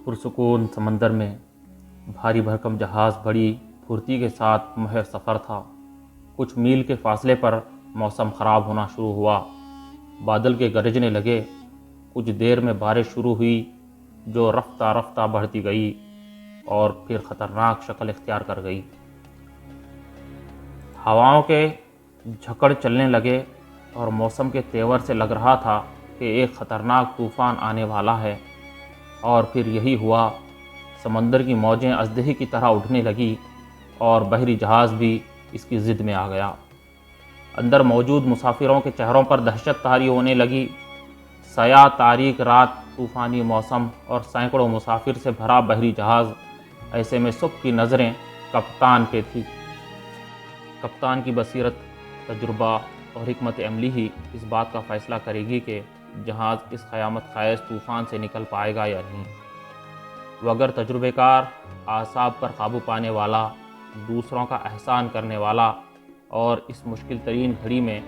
پرسکون سمندر میں بھاری بھرکم جہاز بڑی پھرتی کے ساتھ محض سفر تھا۔ کچھ میل کے فاصلے پر موسم خراب ہونا شروع ہوا، بادل کے گرجنے لگے۔ کچھ دیر میں بارش شروع ہوئی جو رفتہ رفتہ بڑھتی گئی اور پھر خطرناک شکل اختیار کر گئی۔ ہواؤں کے جھکڑ چلنے لگے اور موسم کے تیور سے لگ رہا تھا کہ ایک خطرناک طوفان آنے والا ہے، اور پھر یہی ہوا۔ سمندر کی موجیں اژدہے کی طرح اٹھنے لگی اور بحری جہاز بھی اس کی ضد میں آ گیا۔ اندر موجود مسافروں کے چہروں پر دہشت طاری ہونے لگی۔ سیاہ تاریک رات، طوفانی موسم اور سینکڑوں مسافر سے بھرا بحری جہاز، ایسے میں سب کی نظریں کپتان پہ تھی۔ کپتان کی بصیرت، تجربہ اور حکمت عملی ہی اس بات کا فیصلہ کرے گی کہ جہاز اس قیامت خیز طوفان سے نکل پائے گا یا نہیں۔ وہ اگر تجربہ کار، اعصاب پر قابو پانے والا، دوسروں کا احسان کرنے والا اور اس مشکل ترین گھڑی میں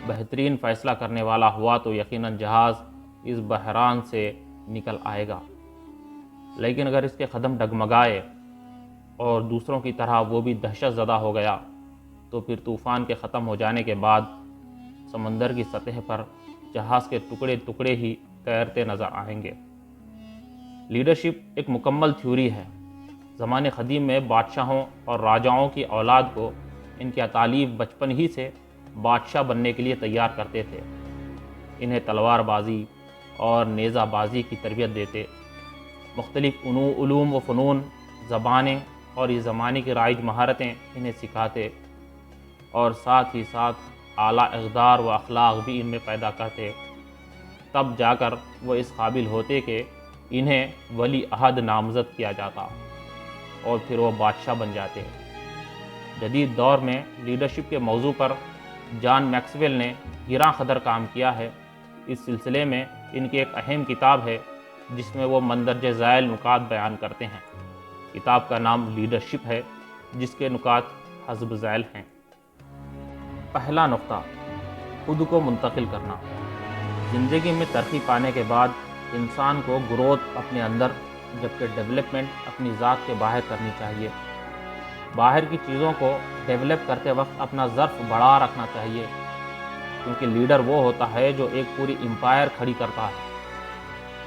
بہترین فیصلہ کرنے والا ہوا تو یقیناً جہاز اس بحران سے نکل آئے گا۔ لیکن اگر اس کے قدم ڈگمگائے اور دوسروں کی طرح وہ بھی دہشت زدہ ہو گیا تو پھر طوفان کے ختم ہو جانے کے بعد سمندر کی سطح پر جہاز کے ٹکڑے ٹکڑے ہی تیرتے نظر آئیں گے۔ لیڈرشپ ایک مکمل تھیوری ہے۔ زمانے قدیم میں بادشاہوں اور راجاؤں کی اولاد کو ان کے اطالیب بچپن ہی سے بادشاہ بننے کے لیے تیار کرتے تھے۔ انہیں تلوار بازی اور نیزہ بازی کی تربیت دیتے، مختلف علوم و فنون، زبانیں اور اس زمانے کی رائج مہارتیں انہیں سکھاتے، اور ساتھ ہی ساتھ اعلیٰ اقدار و اخلاق بھی ان میں پیدا کرتے۔ تب جا کر وہ اس قابل ہوتے کہ انہیں ولی عہد نامزد کیا جاتا اور پھر وہ بادشاہ بن جاتے۔ جدید دور میں لیڈرشپ کے موضوع پر جان میکسویل نے گراں قدر کام کیا ہے۔ اس سلسلے میں ان کی ایک اہم کتاب ہے جس میں وہ مندرجہ ذیل نکات بیان کرتے ہیں۔ کتاب کا نام لیڈرشپ ہے، جس کے نکات حسب ذیل ہیں۔ پہلا نقطہ، خود کو منتقل کرنا۔ زندگی میں ترقی پانے کے بعد انسان کو گروتھ اپنے اندر جبکہ ڈیولپمنٹ اپنی ذات کے باہر کرنی چاہیے۔ باہر کی چیزوں کو ڈیولپ کرتے وقت اپنا ظرف بڑا رکھنا چاہیے، کیونکہ لیڈر وہ ہوتا ہے جو ایک پوری امپائر کھڑی کرتا ہے۔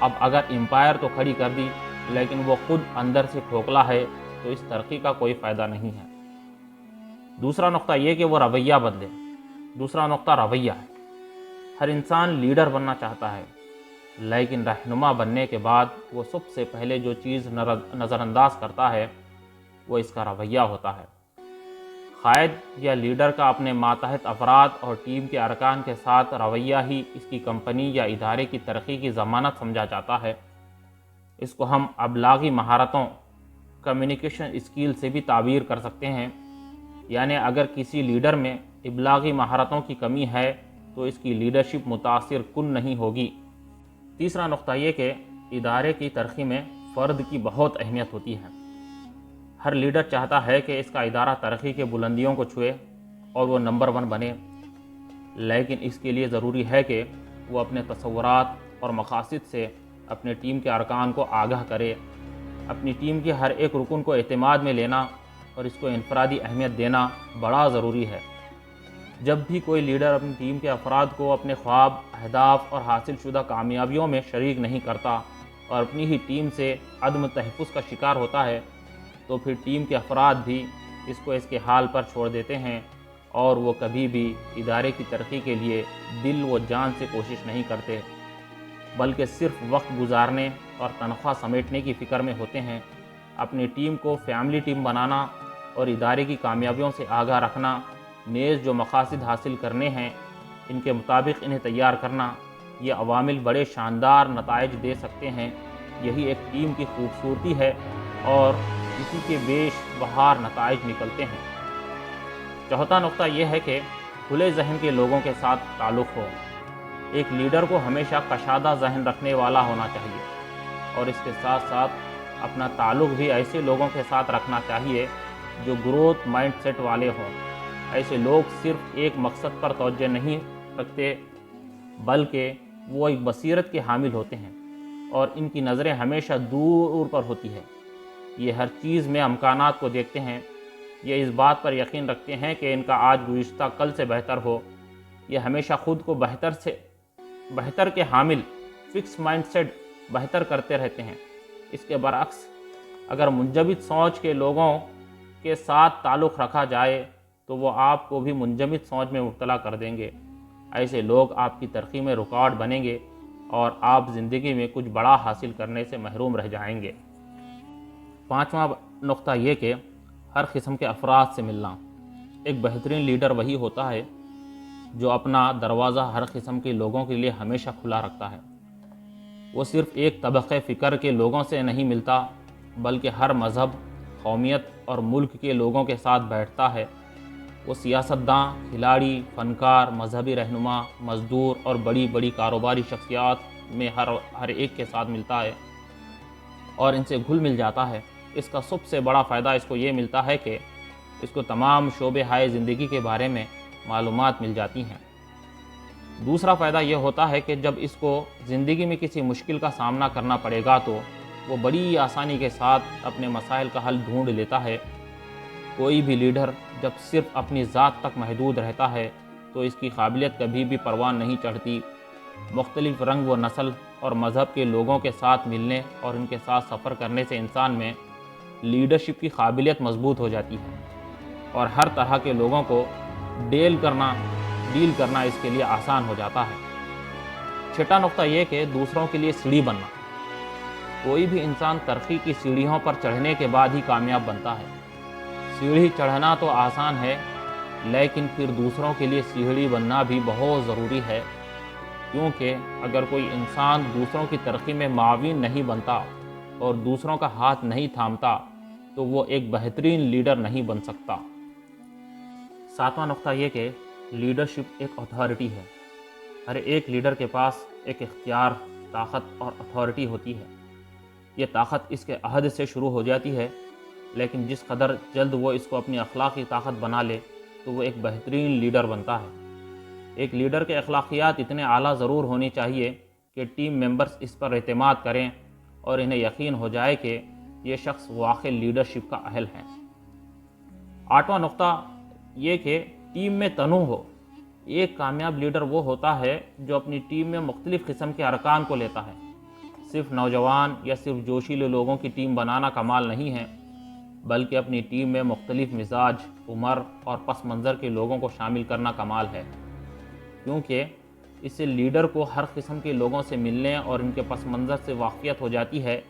اب اگر امپائر تو کھڑی کر دی لیکن وہ خود اندر سے کھوکھلا ہے تو اس ترقی کا کوئی فائدہ نہیں ہے۔ دوسرا نقطہ یہ کہ وہ رویہ بدلے۔ دوسرا نقطہ رویہ ہے۔ ہر انسان لیڈر بننا چاہتا ہے، لیکن رہنما بننے کے بعد وہ سب سے پہلے جو چیز نظر انداز کرتا ہے وہ اس کا رویہ ہوتا ہے۔ قائد یا لیڈر کا اپنے ماتحت افراد اور ٹیم کے ارکان کے ساتھ رویہ ہی اس کی کمپنی یا ادارے کی ترقی کی ضمانت سمجھا جاتا ہے۔ اس کو ہم ابلاغی مہارتوں، کمیونیکیشن اسکل سے بھی تعبیر کر سکتے ہیں۔ یعنی اگر کسی لیڈر میں ابلاغی مہارتوں کی کمی ہے تو اس کی لیڈرشپ متاثر کن نہیں ہوگی۔ تیسرا نقطہ یہ کہ ادارے کی ترقی میں فرد کی بہت اہمیت ہوتی ہے۔ ہر لیڈر چاہتا ہے کہ اس کا ادارہ ترقی کے بلندیوں کو چھوئے اور وہ نمبر 1 بنے، لیکن اس کے لیے ضروری ہے کہ وہ اپنے تصورات اور مقاصد سے اپنے ٹیم کے ارکان کو آگاہ کرے۔ اپنی ٹیم کے ہر ایک رکن کو اعتماد میں لینا اور اس کو انفرادی اہمیت دینا بڑا ضروری ہے۔ جب بھی کوئی لیڈر اپنی ٹیم کے افراد کو اپنے خواب، اہداف اور حاصل شدہ کامیابیوں میں شریک نہیں کرتا اور اپنی ہی ٹیم سے عدم تحفظ کا شکار ہوتا ہے تو پھر ٹیم کے افراد بھی اس کو اس کے حال پر چھوڑ دیتے ہیں اور وہ کبھی بھی ادارے کی ترقی کے لیے دل و جان سے کوشش نہیں کرتے، بلکہ صرف وقت گزارنے اور تنخواہ سمیٹنے کی فکر میں ہوتے ہیں۔ اپنی ٹیم کو فیملی ٹیم بنانا اور ادارے کی کامیابیوں سے آگاہ رکھنا، نیز جو مقاصد حاصل کرنے ہیں ان کے مطابق انہیں تیار کرنا، یہ عوامل بڑے شاندار نتائج دے سکتے ہیں۔ یہی ایک ٹیم کی خوبصورتی ہے اور اسی کے بیش بہار نتائج نکلتے ہیں۔ چوتھا نقطہ یہ ہے کہ کھلے ذہن کے لوگوں کے ساتھ تعلق ہو۔ ایک لیڈر کو ہمیشہ کشادہ ذہن رکھنے والا ہونا چاہیے اور اس کے ساتھ ساتھ اپنا تعلق بھی ایسے لوگوں کے ساتھ رکھنا چاہیے جو گروتھ مائنڈ سیٹ والے ہوں۔ ایسے لوگ صرف ایک مقصد پر توجہ نہیں رکھتے بلکہ وہ ایک بصیرت کے حامل ہوتے ہیں۔ اور ان کی نظریں ہمیشہ دور پر ہوتی ہے۔ یہ ہر چیز میں امکانات کو دیکھتے ہیں، یہ اس بات پر یقین رکھتے ہیں کہ ان کا آج گزشتہ کل سے بہتر ہو۔ یہ ہمیشہ خود کو بہتر کے حامل، فکس مائنڈ سیٹ بہتر کرتے رہتے ہیں۔ اس کے برعکس اگر منجمد سوچ کے لوگوں کے ساتھ تعلق رکھا جائے تو وہ آپ کو بھی منجمد سوچ میں مبتلا کر دیں گے۔ ایسے لوگ آپ کی ترقی میں رکاوٹ بنیں گے اور آپ زندگی میں کچھ بڑا حاصل کرنے سے محروم رہ جائیں گے۔ پانچواں نقطہ یہ کہ ہر قسم کے افراد سے ملنا۔ ایک بہترین لیڈر وہی ہوتا ہے جو اپنا دروازہ ہر قسم کے لوگوں کے لیے ہمیشہ کھلا رکھتا ہے۔ وہ صرف ایک طبقے فکر کے لوگوں سے نہیں ملتا بلکہ ہر مذہب، قومیت اور ملک کے لوگوں کے ساتھ بیٹھتا ہے۔ وہ سیاستداں، کھلاڑی، فنکار، مذہبی رہنما، مزدور اور بڑی بڑی کاروباری شخصیات میں ہر ایک کے ساتھ ملتا ہے اور ان سے گھل مل جاتا ہے۔ اس کا سب سے بڑا فائدہ اس کو یہ ملتا ہے کہ اس کو تمام شعبے ہائے زندگی کے بارے میں معلومات مل جاتی ہیں۔ دوسرا فائدہ یہ ہوتا ہے کہ جب اس کو زندگی میں کسی مشکل کا سامنا کرنا پڑے گا تو وہ بڑی آسانی کے ساتھ اپنے مسائل کا حل ڈھونڈ لیتا ہے۔ کوئی بھی لیڈر جب صرف اپنی ذات تک محدود رہتا ہے تو اس کی قابلیت کبھی بھی پروان نہیں چڑھتی۔ مختلف رنگ و نسل اور مذہب کے لوگوں کے ساتھ ملنے اور ان کے ساتھ سفر کرنے سے انسان میں لیڈرشپ کی قابلیت مضبوط ہو جاتی ہے اور ہر طرح کے لوگوں کو ڈیل کرنا اس کے لیے آسان ہو جاتا ہے۔ چھٹا نقطہ یہ کہ دوسروں کے لیے سیڑھی بننا۔ کوئی بھی انسان ترقی کی سیڑھیوں پر چڑھنے کے بعد ہی کامیاب بنتا ہے۔ سیڑھی چڑھنا تو آسان ہے لیکن پھر دوسروں کے لیے سیڑھی بننا بھی بہت ضروری ہے، کیونکہ اگر کوئی انسان دوسروں کی ترقی میں معاون نہیں بنتا اور دوسروں کا ہاتھ نہیں تھامتا تو وہ ایک بہترین لیڈر نہیں بن سکتا۔ ساتواں نقطہ یہ کہ لیڈرشپ ایک اتھارٹی ہے۔ ہر ایک لیڈر کے پاس ایک اختیار، طاقت اور اتھارٹی ہوتی ہے۔ یہ طاقت اس کے عہد سے شروع ہو جاتی ہے، لیکن جس قدر جلد وہ اس کو اپنی اخلاقی طاقت بنا لے تو وہ ایک بہترین لیڈر بنتا ہے۔ ایک لیڈر کے اخلاقیات اتنے اعلیٰ ضرور ہونی چاہیے کہ ٹیم ممبرز اس پر اعتماد کریں اور انہیں یقین ہو جائے کہ یہ شخص واقعی لیڈرشپ کا اہل ہے۔ آٹھواں نقطہ یہ کہ ٹیم میں تنوع ہو۔ ایک کامیاب لیڈر وہ ہوتا ہے جو اپنی ٹیم میں مختلف قسم کے ارکان کو لیتا ہے۔ صرف نوجوان یا صرف جوشیلے لوگوں کی ٹیم بنانا کمال نہیں ہے، بلکہ اپنی ٹیم میں مختلف مزاج، عمر اور پس منظر کے لوگوں کو شامل کرنا کمال ہے، کیونکہ اس سے لیڈر کو ہر قسم کے لوگوں سے ملنے اور ان کے پس منظر سے واقفیت ہو جاتی ہے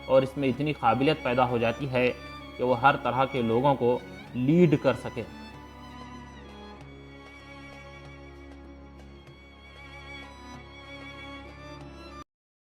اور اس میں اتنی قابلیت پیدا ہو جاتی ہے کہ وہ ہر طرح کے لوگوں کو لیڈ کر سکے۔